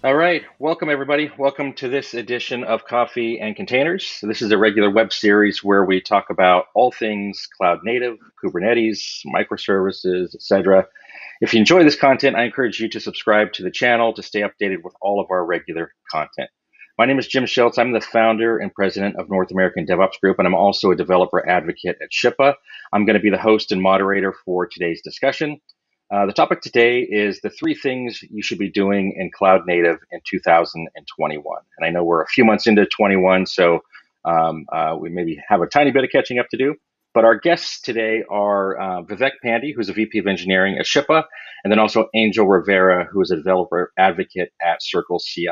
All right, welcome everybody. Welcome to this edition of Coffee and Containers. So this is a regular web series where we talk about all things cloud native, Kubernetes, microservices, etc. If you enjoy this content, I encourage you to subscribe to the channel to stay updated with all of our regular content. My name is Jim Schultz. I'm the founder and president of North American DevOps Group, and I'm also a developer advocate at Shippa. I'm going to be the host and moderator for today's discussion. The topic today is the three things you should be doing in cloud native in 2021. And I know we're a few months into 21, so we maybe have a tiny bit of catching up to do. But our guests today are Vivek Pandey, who's a VP of Engineering at Shippa, and then also Angel Rivera, who is a developer advocate at Circle CI.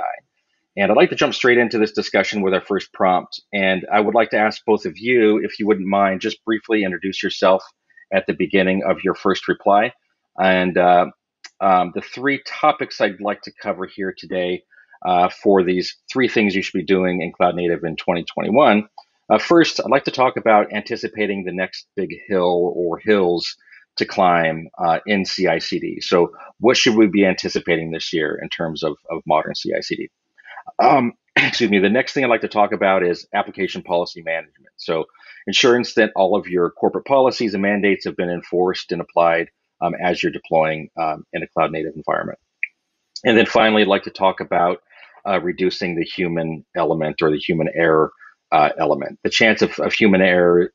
And I'd like to jump straight into this discussion with our first prompt. And I would like to ask both of you, if you wouldn't mind, just briefly introduce yourself at the beginning of your first reply. And the three topics I'd like to cover here today for these three things you should be doing in Cloud Native in 2021. First, I'd like to talk about anticipating the next big hill or hills to climb in CI/CD. So what should we be anticipating this year in terms of modern CI/CD? Excuse me. The next thing I'd like to talk about is application policy management. So ensurance that all of your corporate policies and mandates have been enforced and applied as you're deploying in a cloud native environment. And then finally, I'd like to talk about reducing the human element or the human error element. The chance of human error,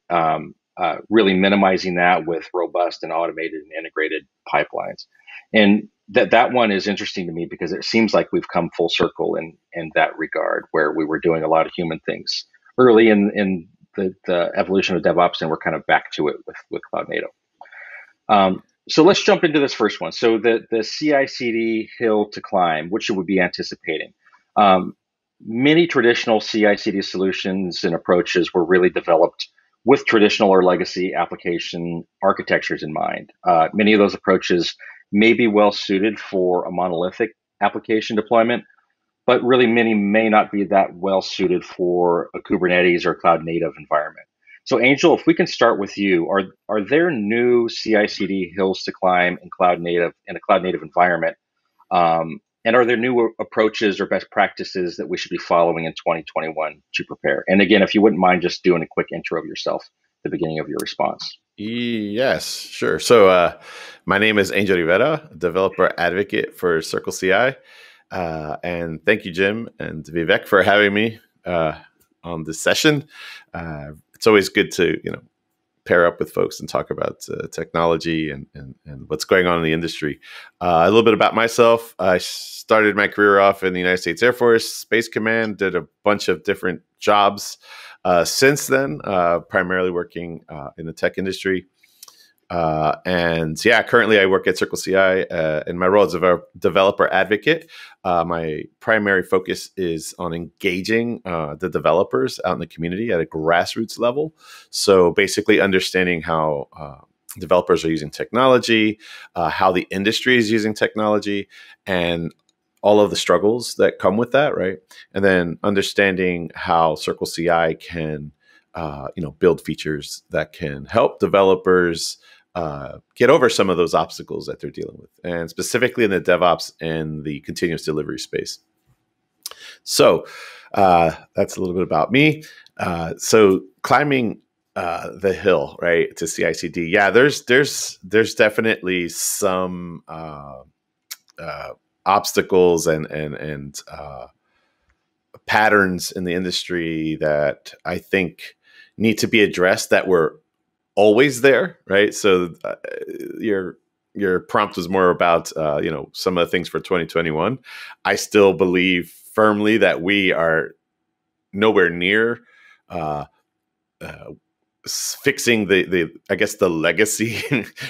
really minimizing that with robust and automated and integrated pipelines. And that one is interesting to me because it seems like we've come full circle in that regard, where we were doing a lot of human things early in the evolution of DevOps, and we're kind of back to it with Cloud Native. So let's jump into this first one. So the CI/CD hill to climb, what should we be anticipating? Many traditional CI/CD solutions and approaches were really developed with traditional or legacy application architectures in mind. Many of those approaches may be well suited for a monolithic application deployment, but really many may not be that well suited for a Kubernetes or cloud native environment. So Angel, if we can start with you, are there new CI/CD hills to climb in a cloud native environment? And are there new approaches or best practices that we should be following in 2021 to prepare? And again, if you wouldn't mind just doing a quick intro of yourself at the beginning of your response. Yes, sure. So my name is Angel Rivera, developer advocate for Circle CI. And thank you, Jim and Vivek, for having me on this session. It's always good to, pair up with folks and talk about technology and what's going on in the industry. A little bit about myself. I started my career off in the United States Air Force Space Command, did a bunch of different jobs since then, primarily working in the tech industry. Currently I work at Circle CI in my role as a developer advocate. My primary focus is on engaging the developers out in the community at a grassroots level. So basically understanding how developers are using technology, how the industry is using technology, and all of the struggles that come with that, right? And then understanding how Circle CI can, build features that can help developers get over some of those obstacles that they're dealing with, and specifically in the DevOps and the continuous delivery space. So that's a little bit about me. So climbing the hill, right, to CI/CD. Yeah, there's definitely some obstacles and patterns in the industry that I think need to be addressed that were always there, right? So your prompt was more about some of the things for 2021. I still believe firmly that we are nowhere near fixing the legacy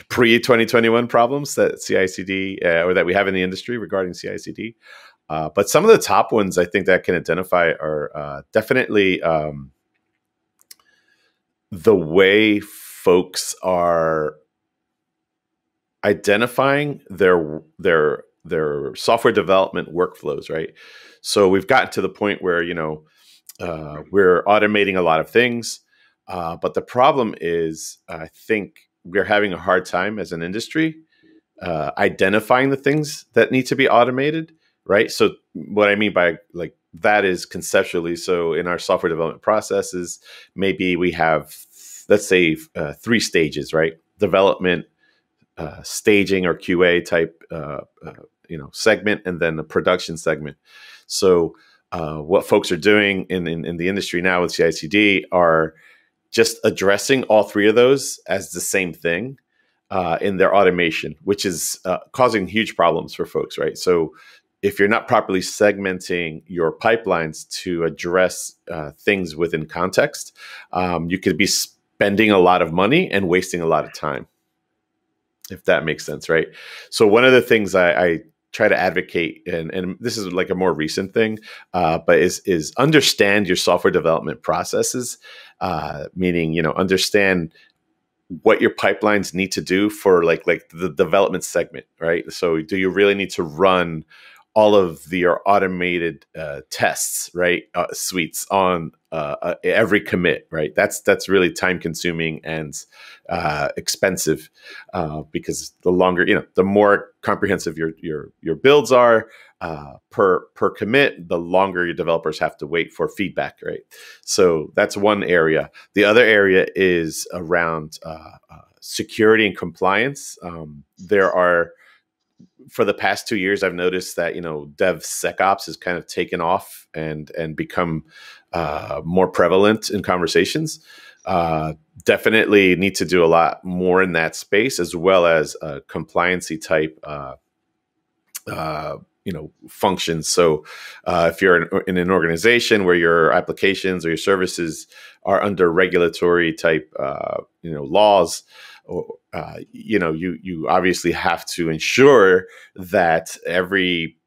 pre-2021 problems that CI/CD or that we have in the industry regarding CI/CD. But some of the top ones I think that I can identify are definitely the way folks are identifying their software development workflows, right? So we've gotten to the point where we're automating a lot of things, but the problem is I think we're having a hard time as an industry identifying the things that need to be automated right? So what I mean by like that is conceptually. So in our software development processes, maybe we have, let's say, 3 stages, right? Development, staging or QA type, segment, and then the production segment. So what folks are doing in the industry now with CI/CD are just addressing all 3 of those as the same thing in their automation, which is causing huge problems for folks, right? So if you're not properly segmenting your pipelines to address things within context, you could be spending a lot of money and wasting a lot of time, if that makes sense, right? So one of the things I try to advocate, and this is like a more recent thing, but is understand your software development processes, meaning, understand what your pipelines need to do for like the development segment, right? So do you really need to run all of your automated tests, right? Suites on every commit, right? That's really time consuming and expensive because the longer, the more comprehensive your builds are per commit, the longer your developers have to wait for feedback, right? So that's one area. The other area is around security and compliance. There are, for the past 2 years, I've noticed that DevSecOps has kind of taken off and become more prevalent in conversations. Definitely need to do a lot more in that space, as well as compliancy type functions. So if you're in an organization where your applications or your services are under regulatory type laws, or you obviously have to ensure that every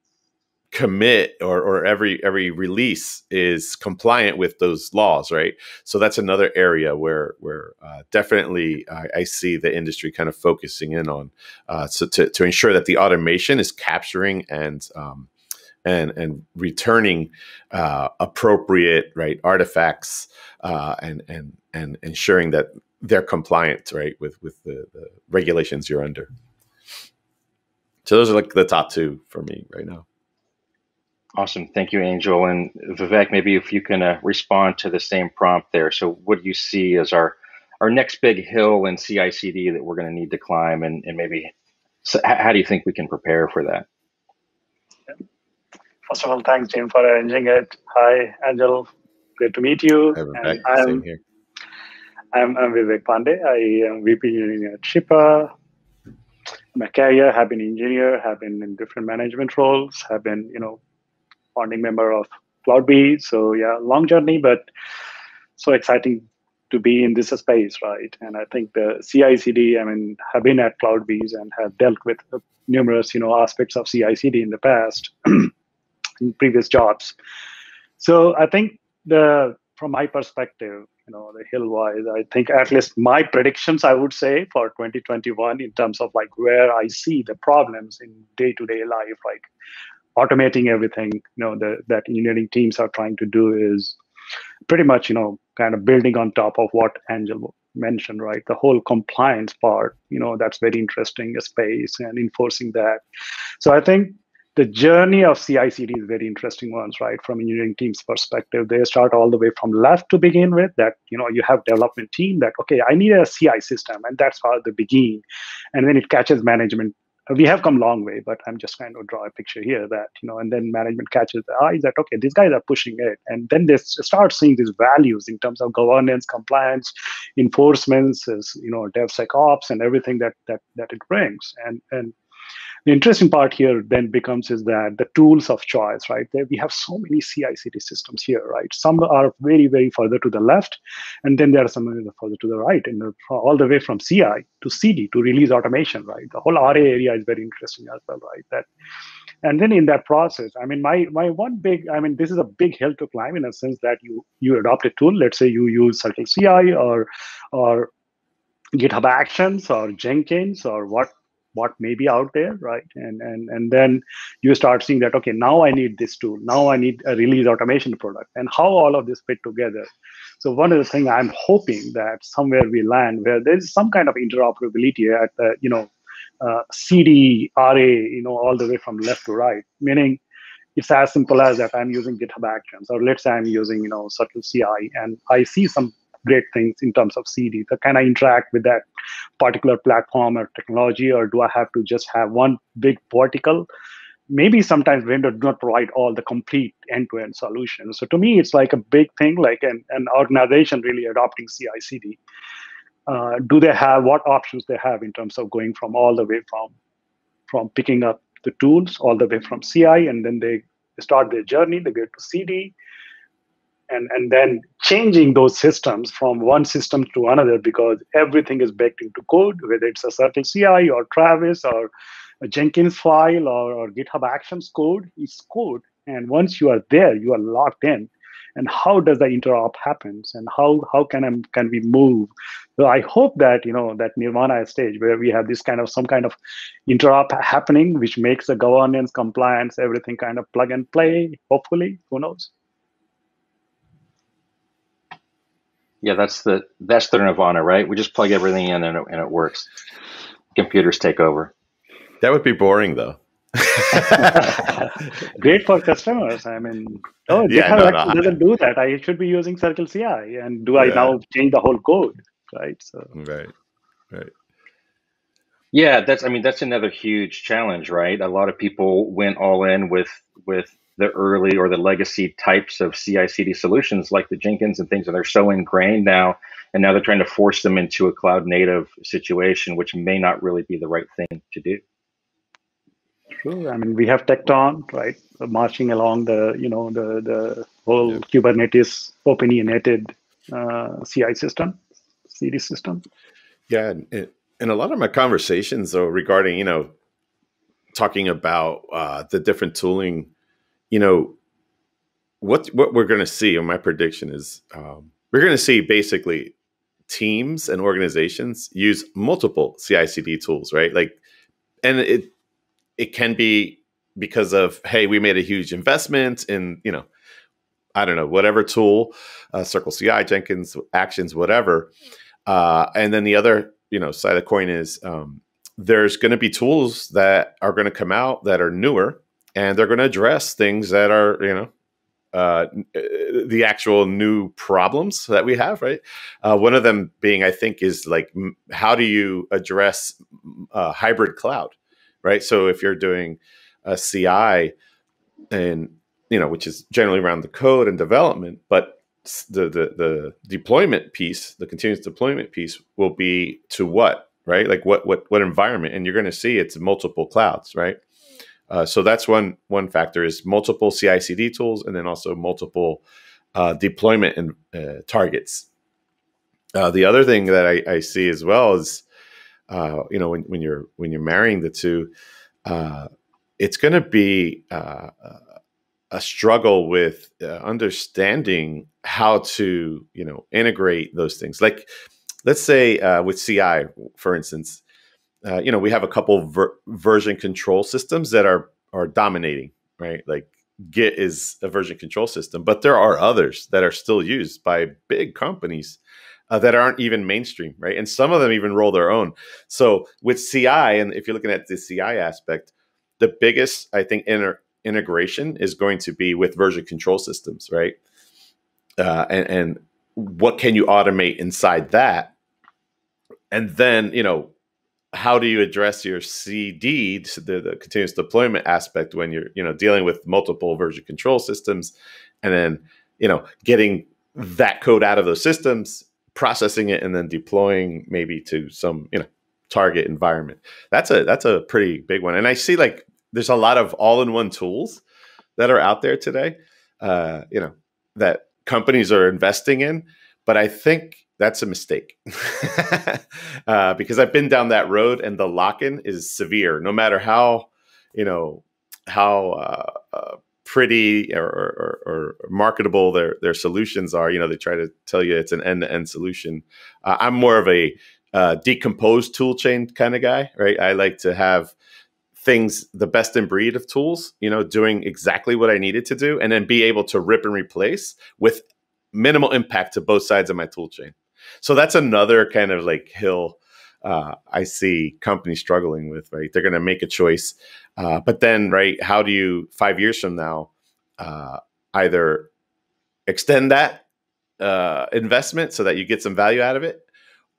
commit or every release is compliant with those laws, right? So that's another area where definitely I see the industry kind of focusing in on, so to ensure that the automation is capturing and returning appropriate, right, artifacts, and ensuring that they're compliant, right, with the regulations you're under. So those are like the top 2 for me right now. Awesome. Thank you, Angel. And Vivek, maybe if you can respond to the same prompt there. So what do you see as our next big hill in CI/CD that we're going to need to climb, and maybe how do you think we can prepare for that? First of all, thanks, Jim, for arranging it. Hi, Angel. Great to meet you. Same here. I'm Vivek Pandey. I am VP engineering at Shippa. My career, have been engineer, have been in different management roles, have been, founding member of CloudBees. So yeah, long journey, but so exciting to be in this space, right? And I think the CI/CD, have been at CloudBees and have dealt with numerous, aspects of CI/CD in the past, in previous jobs. So I think from my perspective, the hill-wise, I think at least my predictions, I would say, for 2021 in terms of like where I see the problems in day-to-day life, like automating everything, that engineering teams are trying to do is pretty much, kind of building on top of what Angel mentioned, right? The whole compliance part, that's very interesting space and enforcing that. So I think the journey of CI/CD is very interesting ones, right? From engineering team's perspective, they start all the way from left to begin with. That you have development team that I need a CI system, and that's how they begin, and then it catches management. We have come a long way, but I'm just kind of draw a picture here that and then management catches the eyes that these guys are pushing it, and then they start seeing these values in terms of governance, compliance, enforcements, DevSecOps, and everything that it brings, and the interesting part here then becomes is that the tools of choice, right? We have so many CI/CD systems here, right? Some are very, very further to the left, and then there are some further to the right, and all the way from CI to CD to release automation, right? The whole RA area is very interesting as well, right? And then in that process, my one big, this is a big hill to climb in a sense that you adopt a tool. Let's say you use Circle CI or GitHub Actions or Jenkins or what may be out there, right? And then you start seeing that, now I need this tool. Now I need a release automation product, and how all of this fit together. So one of the things I'm hoping that somewhere we land where there's some kind of interoperability at the, CD, RA, all the way from left to right, meaning it's as simple as that I'm using GitHub Actions, or let's say I'm using, Circle CI, and I see some great things in terms of CD. So can I interact with that particular platform or technology, or do I have to just have one big vertical? Maybe sometimes vendors do not provide all the complete end-to-end solutions. So to me, it's like a big thing, like an organization really adopting CI/CD. Do they have what options they have in terms of going from all the way from picking up the tools all the way from CI, and then they start their journey, they get to CD, and then changing those systems from one system to another, because everything is baked into code, whether it's a Circle CI or Travis or a Jenkins file or GitHub Actions code. It's code, and once you are there, you are locked in. And how does the interop happens, and how can we move? So I hope that that Nirvana stage where we have this some kind of interop happening, which makes the governance, compliance, everything kind of plug and play. Hopefully, who knows? Yeah, that's the Nirvana, right? We just plug everything in and it works. Computers take over. That would be boring, though. Great for customers. I mean, GitHub doesn't do that. I should be using Circle CI, and I now change the whole code, right? So right. Yeah, that's another huge challenge, right? A lot of people went all in with the early or the legacy types of CI/CD solutions like the Jenkins and things, and they're so ingrained now, and now they're trying to force them into a cloud native situation, which may not really be the right thing to do. True. I mean, we have Tecton, right, marching along the whole Kubernetes opinionated CI system, CD system. Yeah, and a lot of my conversations, though, regarding talking about the different tooling, what we're going to see, and my prediction is we're going to see basically teams and organizations use multiple CI/CD tools, right? Like, and it can be because of, hey, we made a huge investment in, I don't know, whatever tool, Circle CI, Jenkins, Actions, whatever. And then the other, side of the coin is there's going to be tools that are going to come out that are newer, and they're going to address things that are, the actual new problems that we have, right? One of them being, I think, is like, how do you address hybrid cloud? Right. So if you're doing a CI and, which is generally around the code and development, but the deployment piece, the continuous deployment piece will be to what, right? Like what environment? And you're going to see it's multiple clouds, right? So that's one factor is multiple CI/CD tools, and then also multiple deployment and targets. The other thing that I see as well is, when you're marrying the two, it's going to be a struggle with understanding how to integrate those things. Like, let's say with CI, for instance, we have a couple version control systems that are dominating, right? Like Git is a version control system, but there are others that are still used by big companies that aren't even mainstream, right? And some of them even roll their own. So with CI, and if you're looking at the CI aspect, the biggest, I think, integration is going to be with version control systems, right? And what can you automate inside that? And then, how do you address your CD, the continuous deployment aspect, when you're, dealing with multiple version control systems, and then, getting that code out of those systems, processing it, and then deploying maybe to some, target environment. That's a pretty big one. And I see like there's a lot of all-in-one tools that are out there today, that companies are investing in, but I think that's a mistake because I've been down that road, and the lock-in is severe. No matter how pretty or marketable their solutions are, they try to tell you it's an end-to-end solution. I'm more of a decomposed tool chain kind of guy, right? I like to have things, the best in breed of tools, doing exactly what I needed to do, and then be able to rip and replace with minimal impact to both sides of my tool chain. So that's another kind of like hill I see companies struggling with, right? They're going to make a choice. But then, right, how do you, 5 years from now, either extend that investment so that you get some value out of it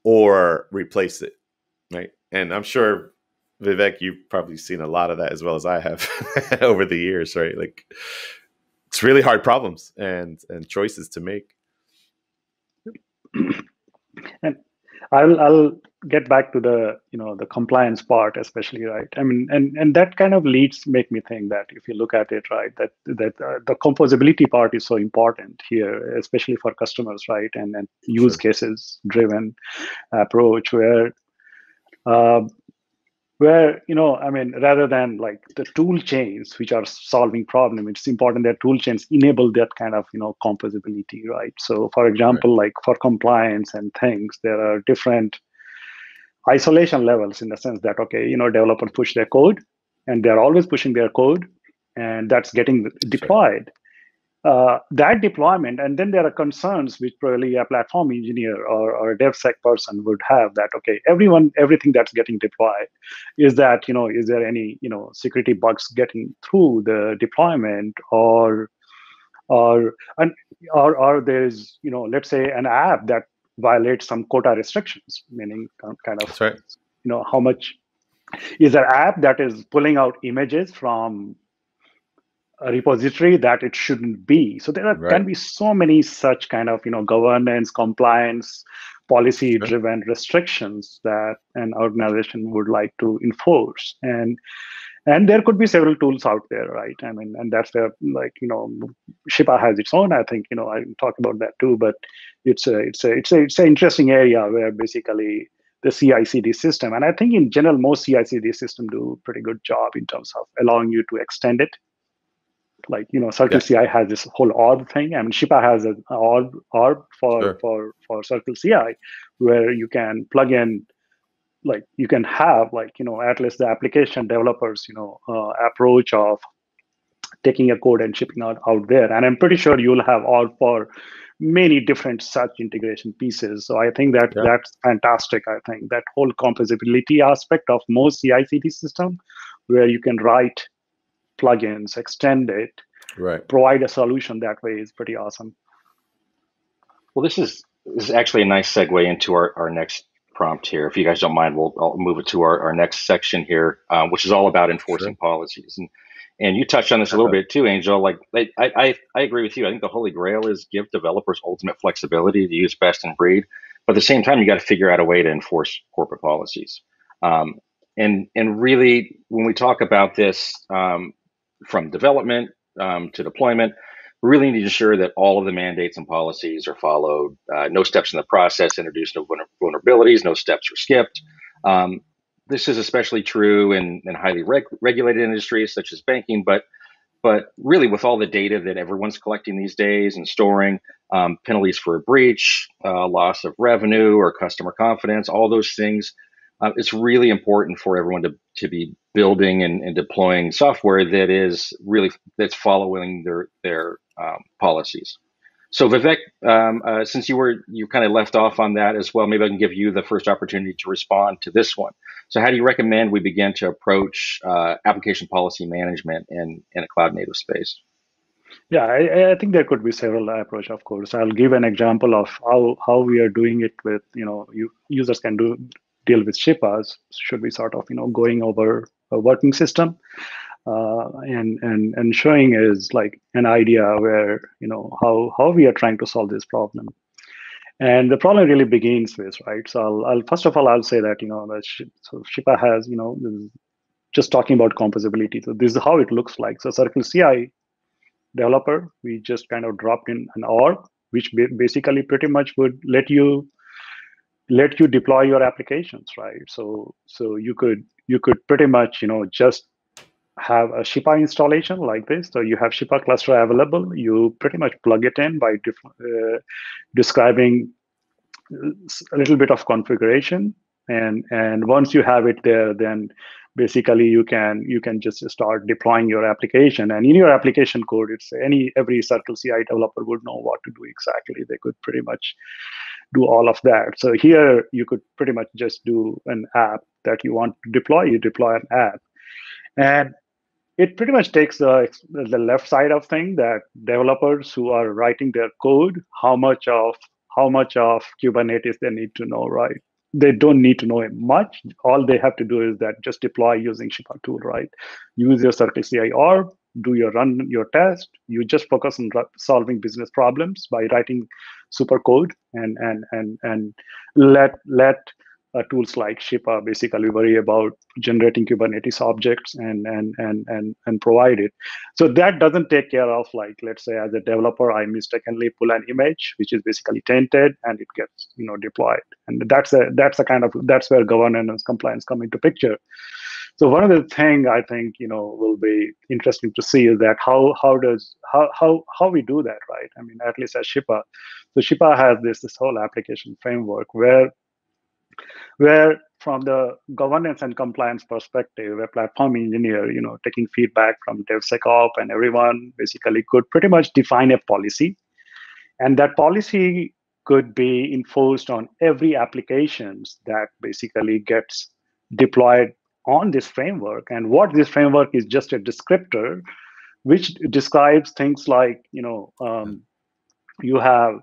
or replace it, right? And I'm sure, Vivek, you've probably seen a lot of that as well as I have over the years, right? Like, it's really hard problems and choices to make. And I'll get back to the the compliance part, especially, right? I mean, and that kind of make me think that if you look at it, right, that the composability part is so important here, especially for customers, right, and use cases driven approach where I mean, rather than like the tool chains which are solving problem, it's important that tool chains enable that kind of composability, right? So for example, like for compliance and things, there are different isolation levels in the sense that, okay, developers push their code and they're always pushing their code, and that's getting deployed. That deployment, and then there are concerns which probably a platform engineer or a DevSec person would have, that, okay, everything that's getting deployed, is that, is there any, security bugs getting through the deployment, or there's, let's say an app that violates some quota restrictions, meaning kind of, that's right. How much is an app that is pulling out images from a repository that it shouldn't be. So there can be so many such kind of governance, compliance, policy driven restrictions that an organization would like to enforce, and there could be several tools out there, right? I mean, and that's where, like, Shippa has its own. I think I can talk about that too, but it's an interesting area where basically the CI/CD system, and I think in general most CI/CD systems do a pretty good job in terms of allowing you to extend it. Like, Circle CI has this whole orb thing. I mean, Shippa has an orb for Circle CI, where you can plug in, like, you can have, like, at least the application developers, approach of taking a code and shipping out there. And I'm pretty sure you'll have orb for many different such integration pieces. So I think that's fantastic. I think that whole composability aspect of most CI/CD system, where you can write plugins, extend it, provide a solution that way, is pretty awesome. Well, this is actually a nice segue into our next prompt here. If you guys don't mind, I'll move it to our next section here, which is all about enforcing policies. And you touched on this a little bit too, Angel. Like, I agree with you. I think the holy grail is give developers ultimate flexibility to use best in breed. But at the same time, you got to figure out a way to enforce corporate policies. And really, when we talk about this, from development to deployment, we really need to ensure that all of the mandates and policies are followed. No steps in the process introduce no vulnerabilities, no steps are skipped. This is especially true in highly regulated industries such as banking, but really with all the data that everyone's collecting these days and storing, penalties for a breach, loss of revenue or customer confidence, all those things. It's really important for everyone to be building and deploying software that's following their policies. So Vivek, since you kind of left off on that as well, maybe I can give you the first opportunity to respond to this one. So how do you recommend we begin to approach application policy management in a cloud native space? Yeah, I think there could be several approaches, of course. I'll give an example of how we are doing it with, users can deal with Shippas. Should be sort of, going over a working system and showing is like an idea where, how we are trying to solve this problem. And the problem really begins with, right? So I'll first of all, I'll say that, so Shippa has, just talking about composability. So this is how it looks like. So Circle CI developer, we just kind of dropped in an orb, which basically pretty much would let you deploy your applications, right? So you could pretty much, just have a Shippa installation like this. So you have Shippa cluster available. You pretty much plug it in by describing a little bit of configuration, and once you have it there, then basically you can just start deploying your application. And in your application code, it's every Circle CI developer would know what to do exactly. They could pretty much do all of that. So here you could pretty much just do an app that you want to deploy. You deploy an app, and it pretty much takes the left side of thing, that developers who are writing their code, how much of Kubernetes they need to know, right? They don't need to know much. All they have to do is that just deploy using Shippa tool, right? Use your Circle CI org, run your test. You just focus on solving business problems by writing super code, and let tools like Shippa basically worry about generating Kubernetes objects and provide it. So that doesn't take care of, like, let's say as a developer, I mistakenly pull an image which is basically tainted and it gets deployed. And that's where governance and compliance come into picture. So one of the thing I think will be interesting to see is that how we do that, right? I mean, at least at Shippa. So Shippa has this whole application framework where from the governance and compliance perspective, a platform engineer, taking feedback from DevSecOps and everyone, basically could pretty much define a policy. And that policy could be enforced on every applications that basically gets deployed on this framework. And what this framework is just a descriptor, which describes things like, you have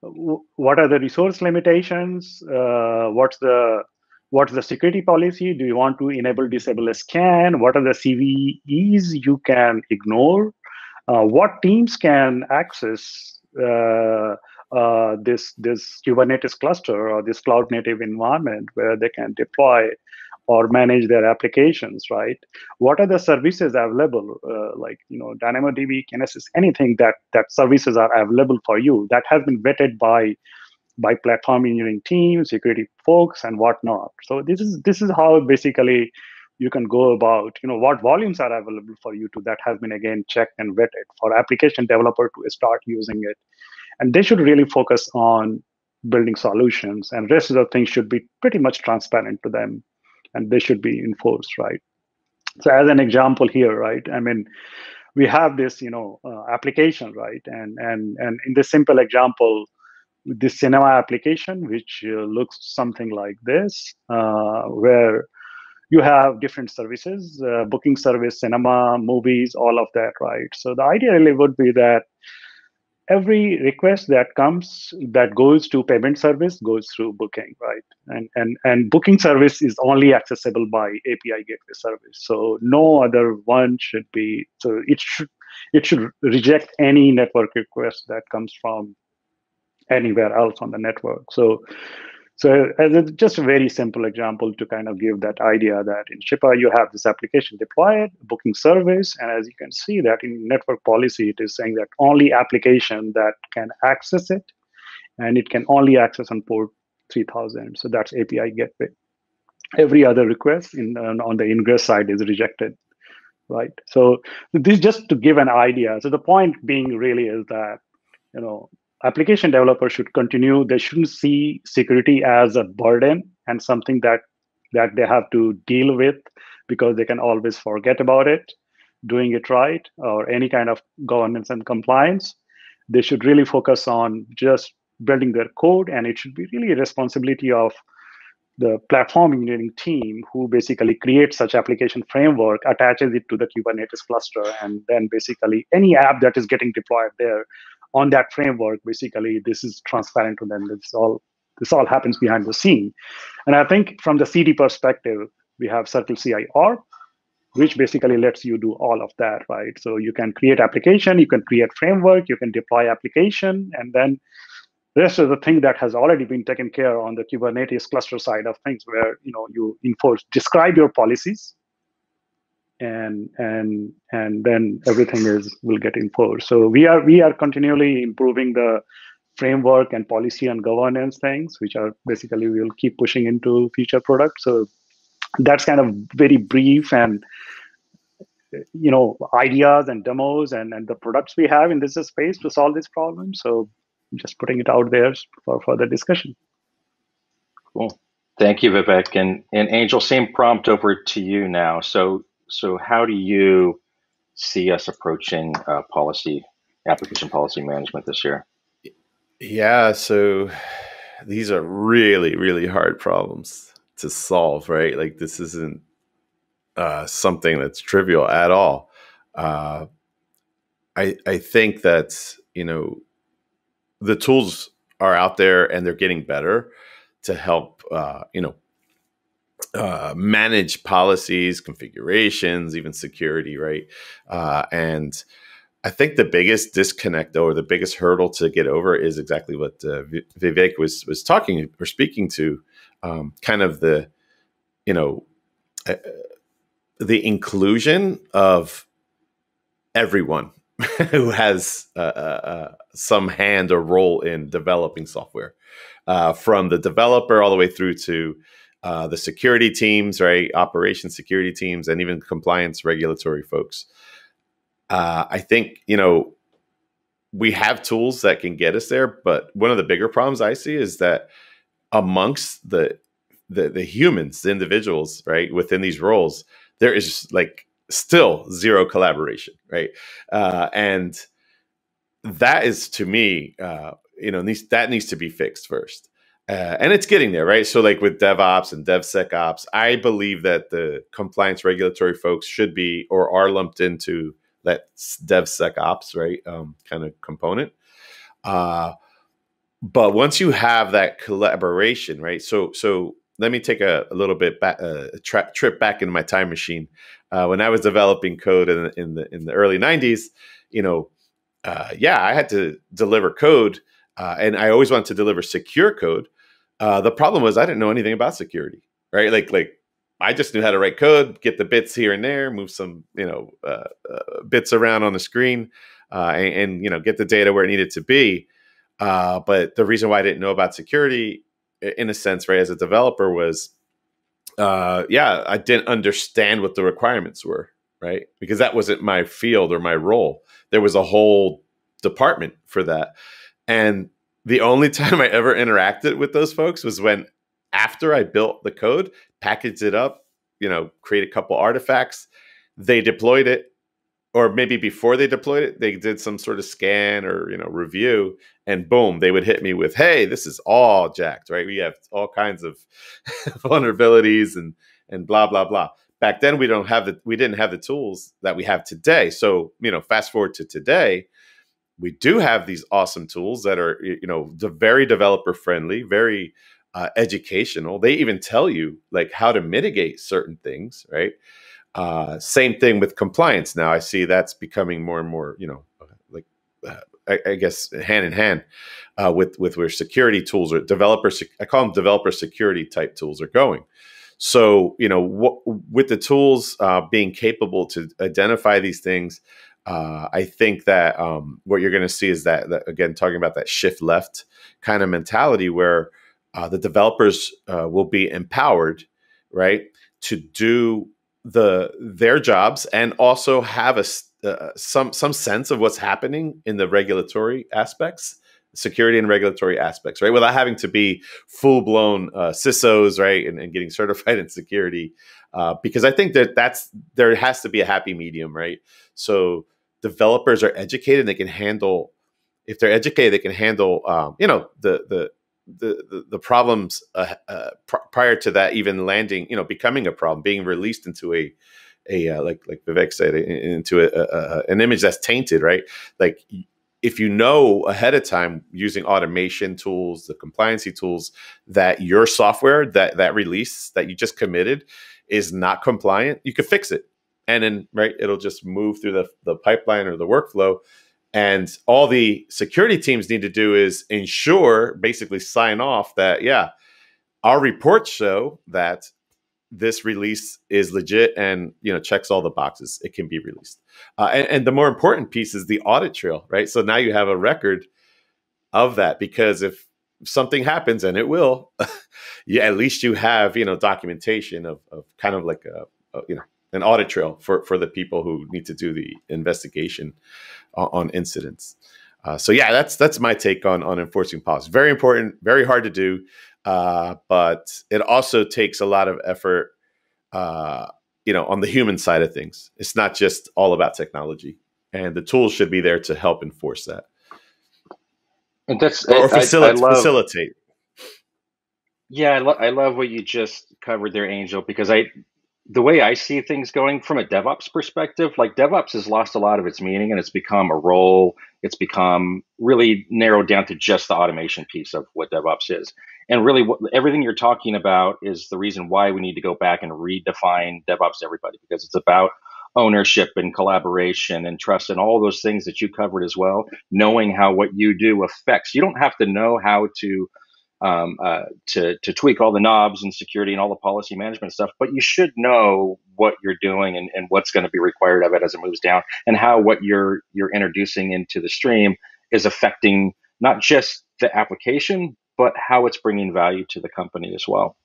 what are the resource limitations? What's the security policy? Do you want to enable, disable a scan? What are the CVEs you can ignore? What teams can access this Kubernetes cluster or this cloud native environment where they can deploy or manage their applications, right? What are the services available, like DynamoDB, Kinesis, anything that services are available for you that has been vetted by platform engineering teams, security folks, and whatnot. So this is how basically you can go about what volumes are available for you to that has been again checked and vetted for application developer to start using it. And they should really focus on building solutions, and rest of the things should be pretty much transparent to them, and they should be enforced, right? So as an example here, right? I mean, we have this, application, right? And in this simple example, this cinema application, which looks something like this, where you have different services, booking service, cinema, movies, all of that, right? So the idea really would be that every request that goes to payment service goes through booking, right? And booking service is only accessible by API gateway service. So no other one should be. So it should reject any network request that comes from anywhere else on the network. So as just a very simple example to kind of give that idea that in Shippa, you have this application deployed, booking service, and as you can see that in network policy, it is saying that only application that can access it, and it can only access on port 3000. So that's API gateway. Every other request on the ingress side is rejected, right? So this just to give an idea. So the point being really is that, application developers should continue. They shouldn't see security as a burden and something that they have to deal with because they can always forget about it, doing it right, or any kind of governance and compliance. They should really focus on just building their code, and it should be really a responsibility of the platform engineering team who basically creates such application framework, attaches it to the Kubernetes cluster, and then basically any app that is getting deployed there on that framework, basically this is transparent to them. This all happens behind the scene. And I think from the CD perspective, we have Circle CI org, which basically lets you do all of that, right? So you can create application, you can create framework, you can deploy application, and then the rest of the thing that has already been taken care on the Kubernetes cluster side of things, where you describe your policies, and then everything will get enforced. So we are continually improving the framework and policy and governance things, which are basically we'll keep pushing into future products. So that's kind of very brief and ideas and demos and the products we have in this space to solve this problem. So just putting it out there for further discussion. Cool. Thank you, Vivek. And Angel, same prompt over to you now. So how do you see us approaching application policy management this year? Yeah, so these are really, really hard problems to solve, right? Like this isn't something that's trivial at all. I think that, the tools are out there and they're getting better to help, manage policies, configurations, even security, right? And I think the biggest disconnect, though, or the biggest hurdle to get over is exactly what Vivek was talking or speaking to, kind of the, uh, the inclusion of everyone who has some hand or role in developing software, from the developer all the way through to the security teams, right? Operations security teams, and even compliance regulatory folks. I think, we have tools that can get us there, but one of the bigger problems I see is that amongst the humans, the individuals, right, within these roles, there is like still zero collaboration, right? And that is, to me, that needs to be fixed first. And it's getting there, right? So like with DevOps and DevSecOps, I believe that the compliance regulatory folks should be or are lumped into that DevSecOps, right, kind of component. But once you have that collaboration, right? So let me take a little bit back, trip back into my time machine. When I was developing code in the early '90s, I had to deliver code, and I always wanted to deliver secure code. The problem was I didn't know anything about security, right? Like I just knew how to write code, get the bits here and there, move some bits around on the screen, and get the data where it needed to be. But the reason why I didn't know about security, in a sense, right, as a developer was, I didn't understand what the requirements were, right? Because that wasn't my field or my role. There was a whole department for that. And the only time I ever interacted with those folks was when, after I built the code, packaged it up, create a couple artifacts, they deployed it, or maybe before they deployed it, they did some sort of scan or review, and boom, they would hit me with, "Hey, this is all jacked, right? We have all kinds of vulnerabilities and blah blah blah." Back then, we didn't have the tools that we have today. So fast forward to today, we do have these awesome tools that are very developer friendly, very educational. They even tell you like how to mitigate certain things, right? Same thing with compliance. Now I see that's becoming more and more, I guess hand in hand with where security tools or I call them developer security type tools are going. So, with the tools being capable to identify these things, I think that what you're going to see is that, again, talking about that shift left kind of mentality where the developers will be empowered, right, to do their jobs and also have some sense of what's happening in the regulatory aspects, security and regulatory aspects, right, without having to be full-blown CISOs, right, and getting certified in security, because I think there has to be a happy medium, right? So developers are educated; they can handle. If they're educated, they can handle the problems prior to that even landing, becoming a problem, being released into a like Vivek said, into an image that's tainted, right? Like if you know ahead of time using automation tools, the compliancy tools, that your software, that release that you just committed is not compliant, you could fix it. And then, right, it'll just move through the pipeline or the workflow. And all the security teams need to do is ensure, basically sign off that, our reports show that this release is legit and, checks all the boxes. It can be released. And the more important piece is the audit trail, right? So now you have a record of that, because if something happens, and it will, at least you have, documentation of kind of like an audit trail for the people who need to do the investigation on incidents. So that's my take on enforcing policy. Very important, very hard to do, but it also takes a lot of effort, on the human side of things. It's not just all about technology, and the tools should be there to help enforce that. And that's or facilitate. Yeah, I love what you just covered there, Angel, because the way I see things going from a DevOps perspective, like DevOps has lost a lot of its meaning and it's become a role. It's become really narrowed down to just the automation piece of what DevOps is. And really, everything you're talking about is the reason why we need to go back and redefine DevOps to everybody, because it's about ownership and collaboration and trust and all those things that you covered as well. Knowing how what you do affects, you don't have to know how to tweak all the knobs and security and all the policy management stuff, but you should know what you're doing and what's going to be required of it as it moves down, and how what you're introducing into the stream is affecting not just the application, but how it's bringing value to the company as well.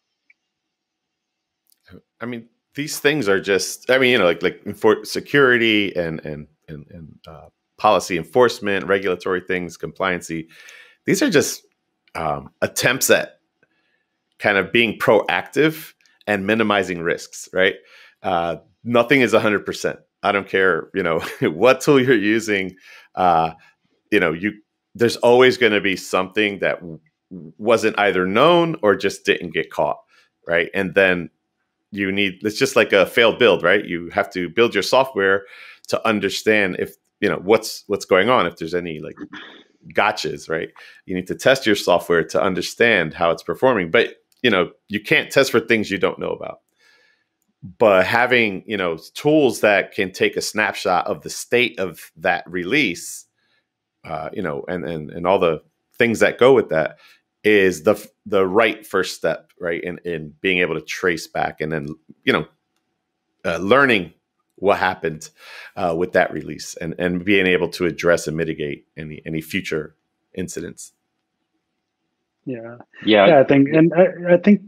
I mean, these things are just, I mean, like for security and policy enforcement, regulatory things, compliancy. These are just attempts at kind of being proactive and minimizing risks, right? Nothing is 100%. I don't care, what tool you're using. There's always going to be something that wasn't either known or just didn't get caught, right? And then it's just like a failed build, right? You have to build your software to understand if, what's going on, if there's any like gotchas, right? You need to test your software to understand how it's performing. But, you can't test for things you don't know about. But having, tools that can take a snapshot of the state of that release, and all the things that go with that is the right first step, right? In being able to trace back and then, learning what happened with that release and being able to address and mitigate any future incidents. Yeah. Yeah. I think, and I think,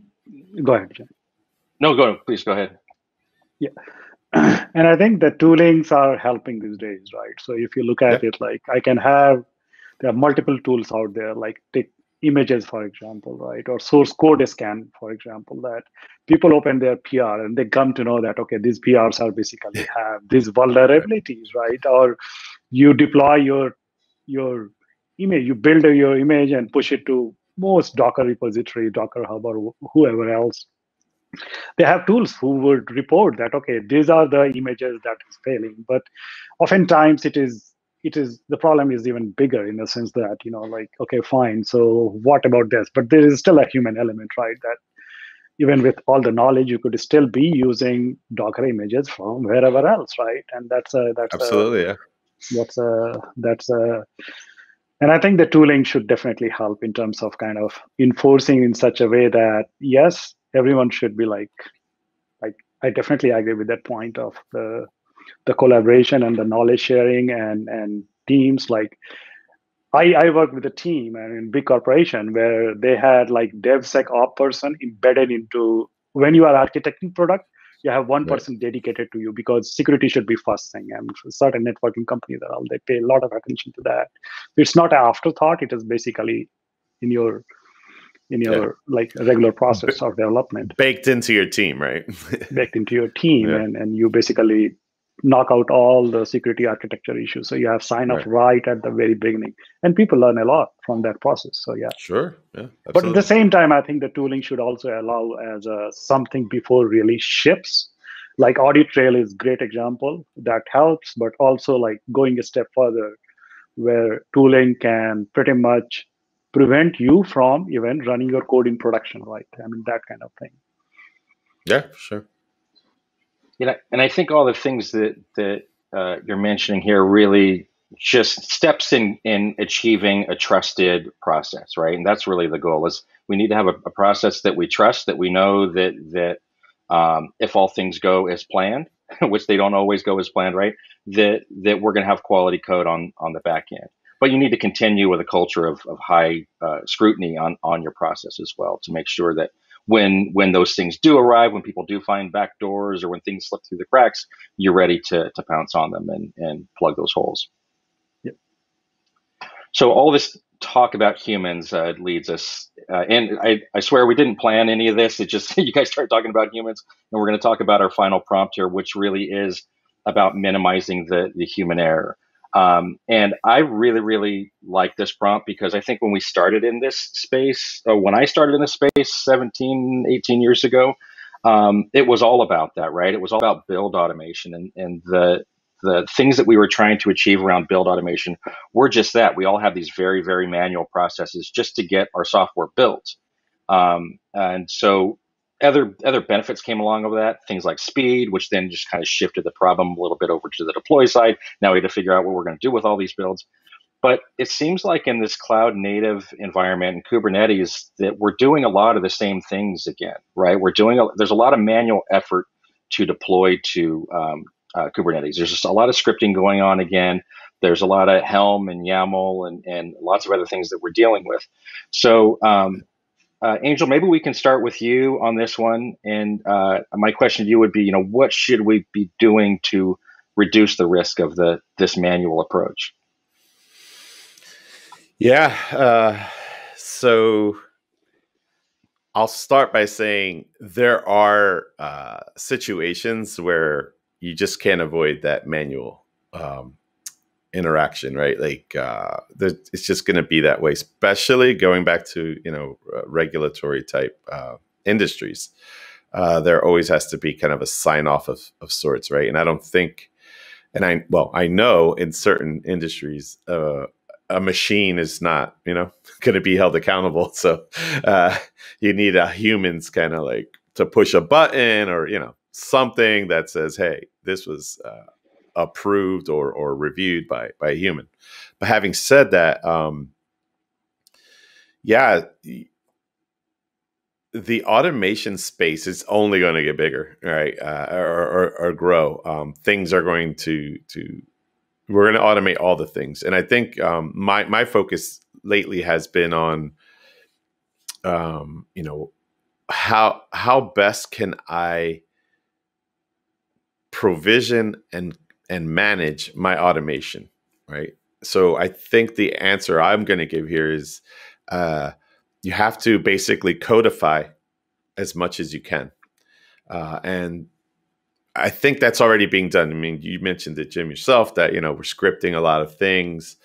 go ahead, Jen. No, please go ahead. Yeah. And I think the toolings are helping these days, right? So if you look at it, like there are multiple tools out there, like take images, for example, right? Or source code scan, for example, that people open their PR and they come to know that, okay, these PRs are basically have these vulnerabilities, right? Or you deploy your image, you build your image and push it to most Docker repository, Docker Hub, or whoever else. They have tools who would report that, okay, these are the images that is failing. But oftentimes it is the problem is even bigger in the sense that, like, okay, fine, so what about this? But there is still a human element, right? That even with all the knowledge, you could still be using Docker images from wherever else, right? And that's absolutely, and I think the tooling should definitely help in terms of kind of enforcing in such a way that, yes, everyone should be like I definitely agree with that point of the collaboration and the knowledge sharing and teams. Like I worked with a team and in big corporation where they had like DevSecOps person embedded into, when you are architecting product, you have one person dedicated to you because security should be first thing. And certain networking companies they pay a lot of attention to that. It's not an afterthought. It is basically in your like regular process of development. Baked into your team, right? Baked into your team, and you basically knock out all the security architecture issues. So you have sign off right at the very beginning, and people learn a lot from that process. So sure, yeah. Absolutely. But at the same time, I think the tooling should also allow as something before really ships. Like Audit Trail is a great example that helps, but also like going a step further, where tooling can pretty much prevent you from even running your code in production, right? I mean, that kind of thing. Yeah, sure. And I think all the things that you're mentioning here really just steps in achieving a trusted process, right? And that's really the goal. Is we need to have a process that we trust, that we know that if all things go as planned, which they don't always go as planned, right? That we're going to have quality code on the back end. But you need to continue with a culture of high scrutiny on your process as well, to make sure that when those things do arrive, when people do find backdoors or when things slip through the cracks, you're ready to pounce on them and plug those holes. Yep. So all this talk about humans leads us, and I swear we didn't plan any of this. It just you guys started talking about humans, and we're going to talk about our final prompt here, which really is about minimizing the human error. And I really, really like this prompt because I think when we started in this space, when I started in this space 17, 18 years ago, it was all about that, right? It was all about build automation and the things that we were trying to achieve around build automation were just that. We all have these very, very manual processes just to get our software built. And so other benefits came along of that, things like speed, which then just kind of shifted the problem a little bit over to the deploy side. Now we had to figure out what we're going to do with all these builds. But it seems like in this cloud native environment and Kubernetes that we're doing a lot of the same things again, right? There's a lot of manual effort to deploy to Kubernetes. There's just a lot of scripting going on again. There's a lot of Helm and YAML and lots of other things that we're dealing with. So Angel, maybe we can start with you on this one. And my question to you would be, what should we be doing to reduce the risk of this manual approach? Yeah. So I'll start by saying there are situations where you just can't avoid that manual interaction, right? Like it's just going to be that way, especially going back to regulatory type industries. There always has to be kind of a sign off of sorts, right? And I don't think, I know in certain industries, a machine is not going to be held accountable. So you need a humans kind of like to push a button or something that says, hey, this was approved or reviewed by a human. But having said that, the automation space is only going to get bigger, right? Or grow. Things are going to we're going to automate all the things, and I think my focus lately has been on how best can I provision and manage my automation, right? So I think the answer I'm going to give here is you have to basically codify as much as you can. And I think that's already being done. I mean, you mentioned it, Jim, yourself, that, we're scripting a lot of things.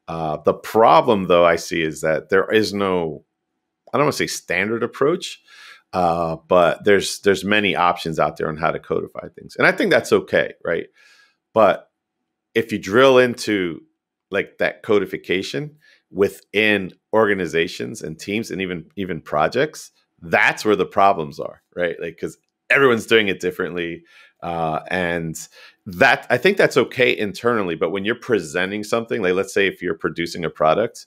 The problem, though, I see is that there is no, I don't want to say standard approach, but there's many options out there on how to codify things. And I think that's okay, right? But if you drill into like that codification within organizations and teams and even projects, that's where the problems are, right? Like, because everyone's doing it differently. And that, I think that's okay internally, but when you're presenting something, like let's say if you're producing a product,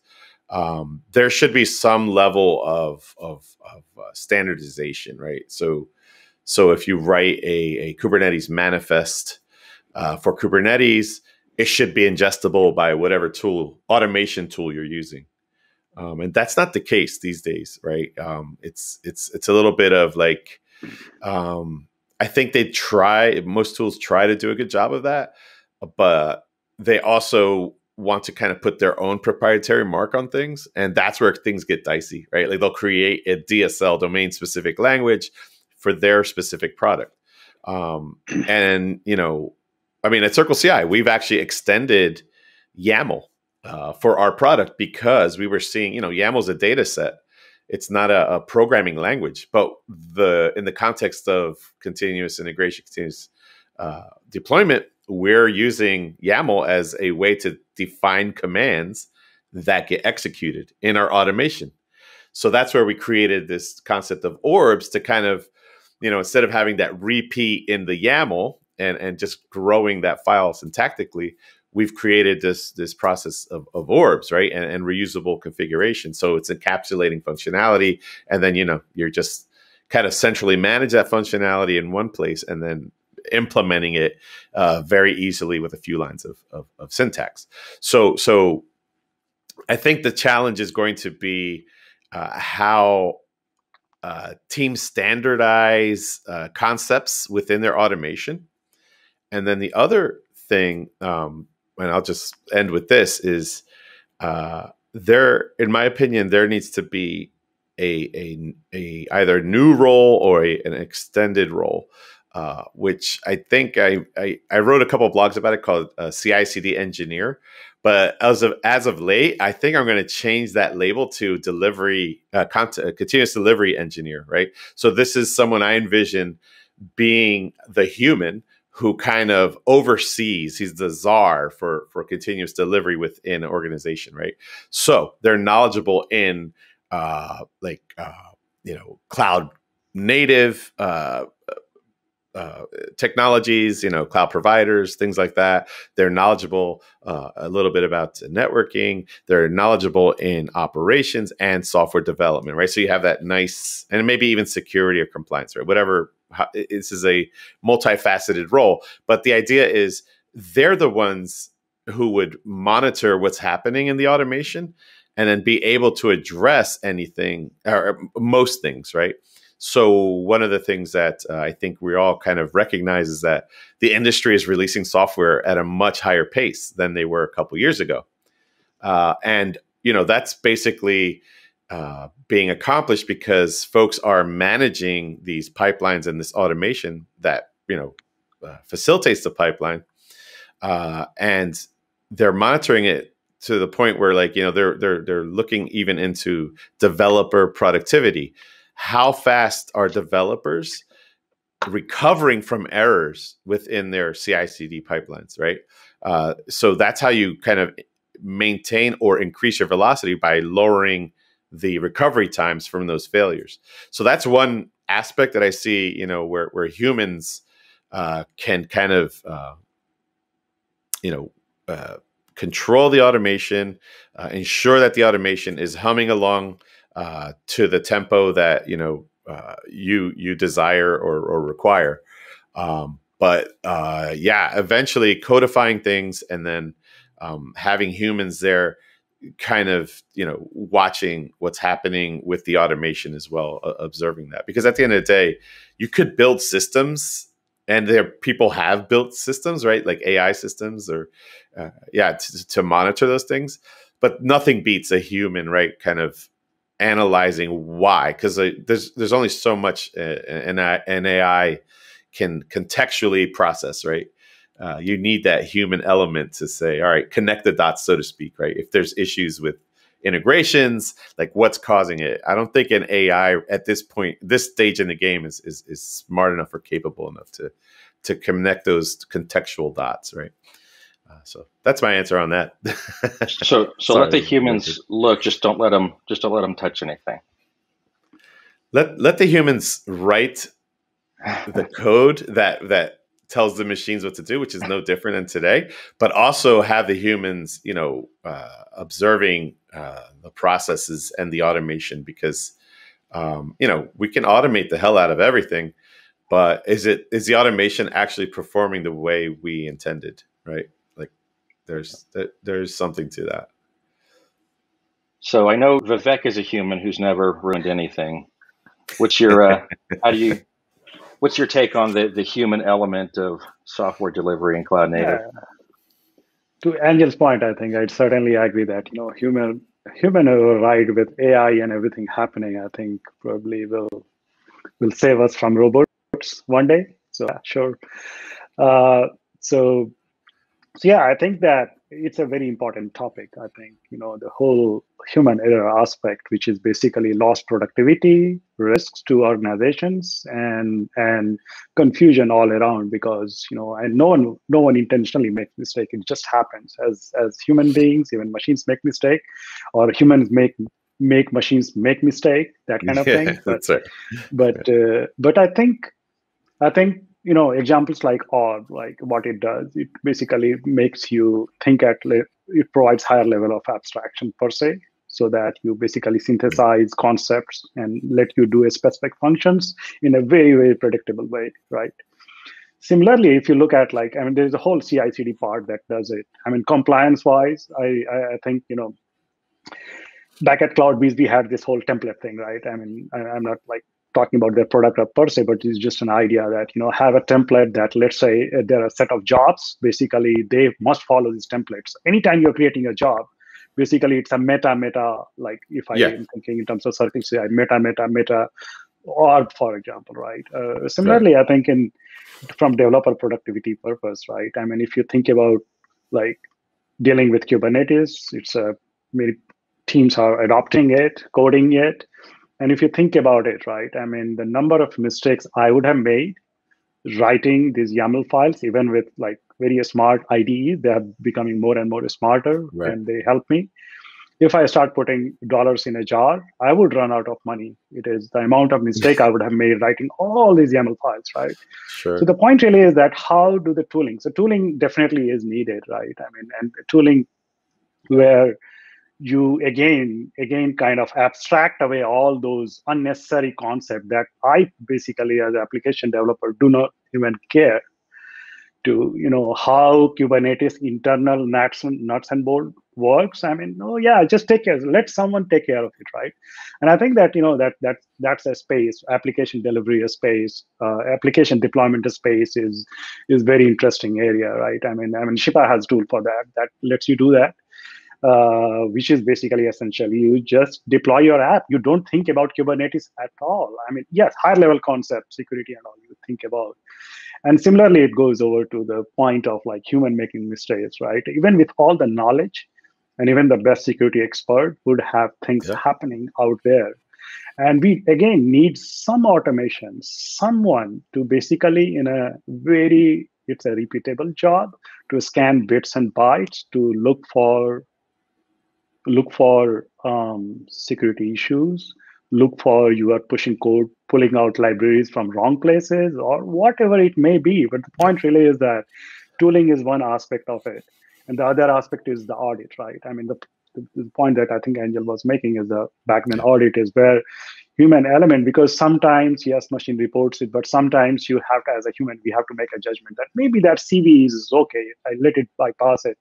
there should be some level of standardization, right? So if you write a Kubernetes manifest for Kubernetes, it should be ingestible by whatever automation tool you're using. And that's not the case these days, right? It's a little bit of like, I think most tools try to do a good job of that, but they also want to kind of put their own proprietary mark on things. And that's where things get dicey, right? Like they'll create a DSL, domain specific language for their specific product. And, at Circle CI, we've actually extended YAML for our product because we were seeing, YAML is a data set. It's not a programming language, but in the context of continuous integration, continuous deployment, we're using YAML as a way to define commands that get executed in our automation. So that's where we created this concept of orbs to kind of, instead of having that repeat in the YAML and just growing that file syntactically, we've created this process of orbs, right? And reusable configuration. So it's encapsulating functionality. And then, you're just kind of centrally manage that functionality in one place and then implementing it very easily with a few lines of syntax. So I think the challenge is going to be how teams standardize concepts within their automation. And then the other thing, and I'll just end with this, is in my opinion, there needs to be a either new role or an extended role which I think I wrote a couple of blogs about it called CI/CD Engineer. But as of late, I think I'm going to change that label to delivery continuous delivery engineer. Right. So this is someone I envision being the human who kind of oversees. He's the czar for continuous delivery within an organization. Right. So they're knowledgeable in cloud native technologies, cloud providers, things like that. They're knowledgeable a little bit about networking. They're knowledgeable in operations and software development, right? So you have that nice, and maybe even security or compliance, right? Whatever. This is a multifaceted role, but the idea is they're the ones who would monitor what's happening in the automation and then be able to address anything or most things, right? So one of the things that I think we all kind of recognize is that the industry is releasing software at a much higher pace than they were a couple of years ago. And that's basically being accomplished because folks are managing these pipelines and this automation that, facilitates the pipeline. And they're monitoring it to the point where they're looking even into developer productivity. How fast are developers recovering from errors within their CI/CD pipelines, right? So that's how you kind of maintain or increase your velocity by lowering the recovery times from those failures. So that's one aspect that I see, where humans can kind of, control the automation, ensure that the automation is humming along to the tempo that you desire or require, but eventually codifying things and then having humans there, kind of watching what's happening with the automation as well, observing that, because at the end of the day, you could build systems, and people have built systems, right, like AI systems or to monitor those things, but nothing beats a human, right, kind of analyzing why, because there's only so much an AI can contextually process, right? You need that human element to say, all right, connect the dots, so to speak, right? If there's issues with integrations, like what's causing it? I don't think an AI at this point, this stage in the game is smart enough or capable enough to connect those contextual dots, right? So that's my answer on that. So let the humans look. Just don't let them touch anything. Let the humans write the code that tells the machines what to do, which is no different than today. But also have the humans, observing the processes and the automation, because we can automate the hell out of everything, but is the automation actually performing the way we intended, right? There's something to that. So I know Vivek is a human who's never ruined anything. What's your what's your take on the human element of software delivery and cloud native? To Angel's point, I think I'd certainly agree that human ride with AI and everything happening, I think probably will save us from robots one day. So sure. So yeah, I think that it's a very important topic. I think, the whole human error aspect, which is basically lost productivity, risks to organizations, and confusion all around, because, and no one intentionally makes mistake. It just happens as human beings. Even machines make mistake, or humans make machines make mistake, that kind of thing. That's right. But I think examples like OR, like what it does, it basically makes you think it provides higher level of abstraction per se, so that you basically synthesize concepts and let you do a specific functions in a very, very predictable way, right? Similarly, if you look at there's a whole CI/CD part that does it. Compliance wise, I think, back at CloudBees, we had this whole template thing, right? I'm not talking about their product per se, but it's just an idea that, have a template that, let's say there are a set of jobs, basically they must follow these templates. Anytime you're creating a job, basically it's a meta, like if I am thinking in terms of circles, meta, or for example, right? Right. Similarly, I think from developer productivity purpose, right? I mean, if you think about like dealing with Kubernetes, it's many teams are adopting it, coding it, and if you think about it, right? I mean, the number of mistakes I would have made writing these YAML files, even with like very smart IDEs, they are becoming more and more smarter, Right. and they help me. If I start putting dollars in a jar, I would run out of money. It is the amount of mistake I would have made writing all these YAML files, right? So Sure. the point really is that how do the tooling? So tooling definitely is needed, right? I mean, and tooling where you again kind of abstract away all those unnecessary concepts that I basically as an application developer do not even care to how Kubernetes internal nuts and bolts works. I mean, oh yeah, just take care. Let someone take care of it, right? And I think that that's a space, application delivery a space, application deployment a space is very interesting area, right? I mean, Shippa has tool for that lets you do that. Which is basically essentially you just deploy your app. You don't think about Kubernetes at all. I mean, yes, higher level concept, security and all you think about. And similarly, it goes over to the point of like human making mistakes, right? Even with all the knowledge, and even the best security expert would have things Yeah. happening out there. And we again need some automation, someone to basically in a very it's a repeatable job to scan bits and bytes to look for security issues, look for you are pushing code, pulling out libraries from wrong places, or whatever it may be. But the point really is that tooling is one aspect of it, and the other aspect is the audit, right? I mean, the point that I think Angel was making is the backman Yeah. audit is where human element, because sometimes yes machine reports it, but sometimes you have to, as a human, we have to make a judgment that maybe that CV is okay, I let it bypass it,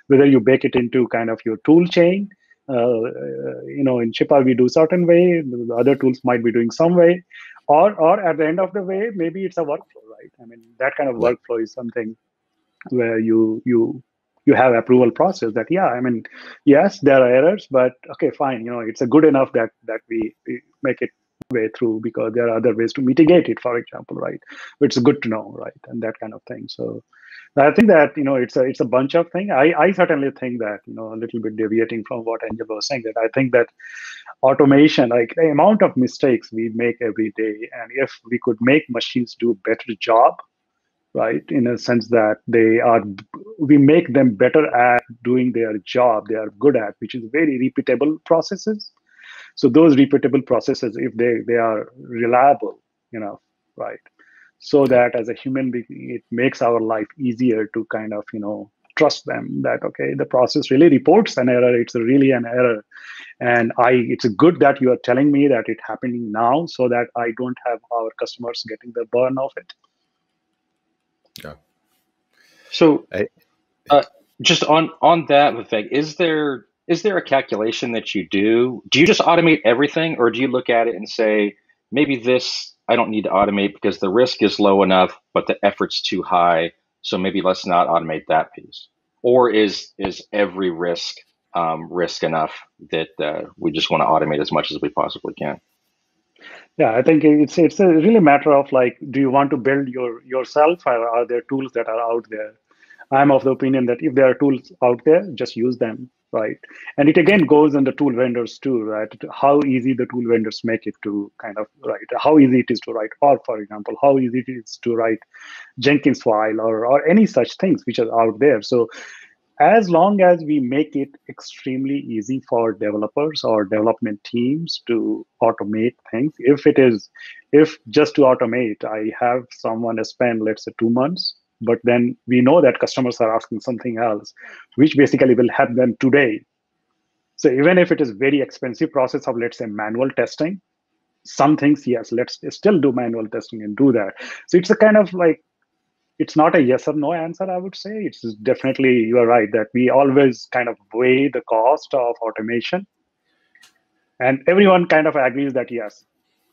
whether you bake it into kind of your tool chain. In Shippa, we do certain way, the other tools might be doing some way, or at the end of the way, maybe it's a workflow, right? I mean, that kind of Yeah. workflow is something where you have approval process that, yeah, I mean, yes, there are errors, but okay, fine, it's a good enough that we make it way through because there are other ways to mitigate it, for example, right? But it's good to know, right? And that kind of thing. So I think that it's a bunch of things. I certainly think that a little bit deviating from what Angel was saying, that I think that automation, like the amount of mistakes we make every day, and if we could make machines do a better job, right, in a sense that we make them better at doing their job they are good at, which is very repeatable processes. So those repeatable processes, if they are reliable enough, right, so Yeah. that as a human being it makes our life easier to kind of trust them that okay, the process really reports an error, it's really an error, and it's good that you are telling me that it's happening now so that I don't have our customers getting the burn of it. Yeah. So I, uh, just on that, Vivek, is there a calculation that you do? Do you just automate everything, or do you look at it and say maybe this I don't need to automate because the risk is low enough, but the effort's too high, so maybe let's not automate that piece? Or is every risk enough that we just want to automate as much as we possibly can? Yeah, I think it's a really matter of like, do you want to build yourself, or are there tools that are out there? I'm of the opinion that if there are tools out there, just use them, right? And it again goes on the tool vendors too, right? How easy the tool vendors make it to kind of write, how easy it is to write, or for example, how easy it is to write Jenkins file or any such things which are out there. So as long as we make it extremely easy for developers or development teams to automate things, if just to automate I have someone spend let's say 2 months, but then we know that customers are asking something else which basically will help them today. So even if it is very expensive process of let's say manual testing, some things, yes, let's still do manual testing and do that. So it's a kind of like, it's not a yes or no answer, I would say. It's definitely, you are right, that we always kind of weigh the cost of automation. And everyone kind of agrees that yes,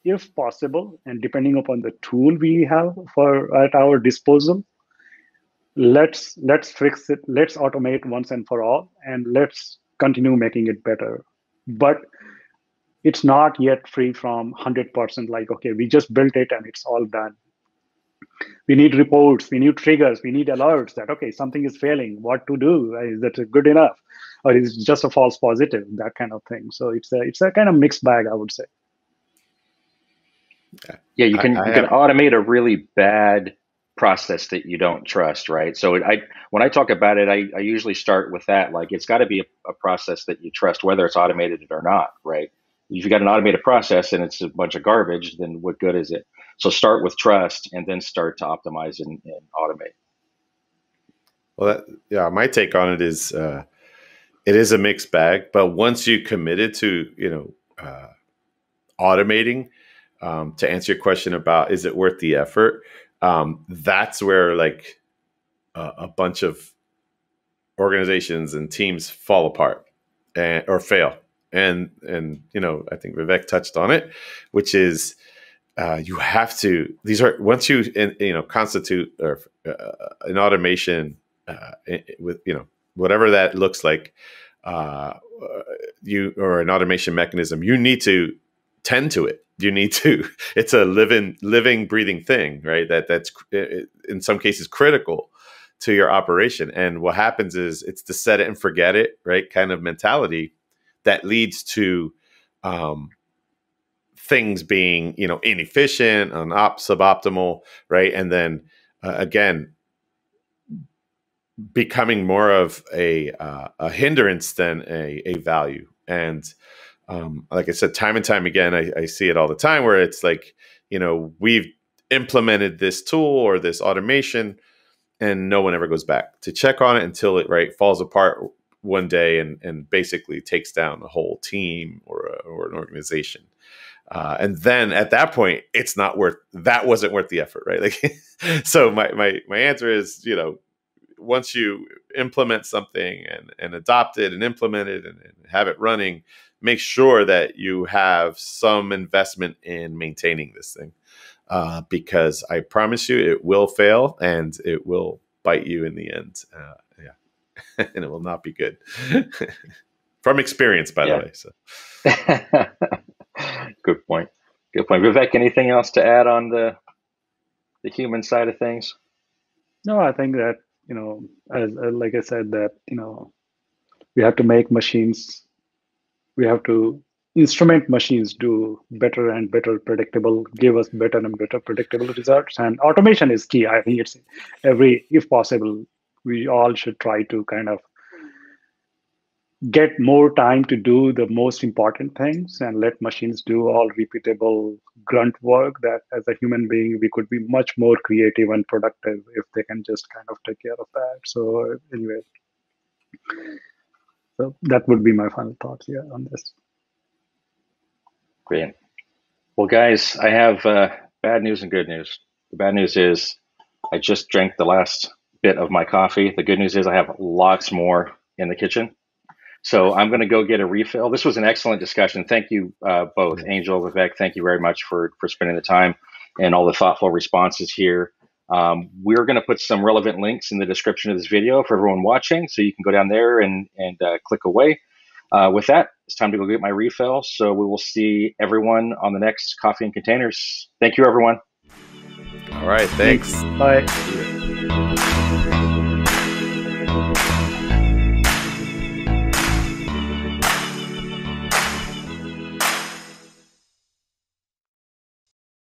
if possible, and depending upon the tool we have for at our disposal, let's fix it, let's automate once and for all, and let's continue making it better. But it's not yet free from 100%. Like, okay, we just built it and it's all done. We need reports, we need triggers, we need alerts that, okay, something is failing, what to do? Is that good enough? Or is it just a false positive? That kind of thing. So it's a kind of mixed bag, I would say. Yeah, you can automate a really bad process that you don't trust, right? So when I talk about it, I usually start with that. Like, it's got to be a process that you trust, whether it's automated or not, right? If you've got an automated process and it's a bunch of garbage, then what good is it? So start with trust and then start to optimize and automate. Well, my take on it is a mixed bag. But once you committed to automating, to answer your question about is it worth the effort, that's where like a bunch of organizations and teams fall apart or fail. And I think Vivek touched on it, which is you have to. Once you constitute an automation with whatever that looks like, or an automation mechanism, you need to tend to it. You need to. It's a living, breathing thing, right? That's in some cases critical to your operation. And what happens is it's the set it and forget it, right, kind of mentality that leads to things being, inefficient, suboptimal, right? And then again, becoming more of a hindrance than a value. And like I said, time and time again, I see it all the time where it's like, we've implemented this tool or this automation and no one ever goes back to check on it until it falls apart one day and basically takes down a whole team or an organization. And then at that point, that wasn't worth the effort, right? Like, so my answer is, once you implement something and adopt it and implement it and have it running, make sure that you have some investment in maintaining this thing, because I promise you it will fail and it will bite you in the end. And it will not be good. From experience, by the way. So. Good point. Vivek, anything else to add on the human side of things? No, I think that, as like I said, that, we have to make machines, we have to instrument machines do better and better predictable, give us better and better predictable results. And automation is key. I think it's if possible, we all should try to kind of get more time to do the most important things and let machines do all repeatable grunt work that as a human being, we could be much more creative and productive if they can just kind of take care of that. So anyway, so that would be my final thoughts here on this. Great. Well, guys, I have bad news and good news. The bad news is I just drank the last bit of my coffee. The good news is I have lots more in the kitchen. So I'm going to go get a refill. This was an excellent discussion. Thank you both, Angel, Vivek. Thank you very much for spending the time and all the thoughtful responses here. We're going to put some relevant links in the description of this video for everyone watching, so you can go down there and click away. With that, it's time to go get my refill. So we will see everyone on the next Coffee and Containers. Thank you, everyone. All right. Thanks. Bye.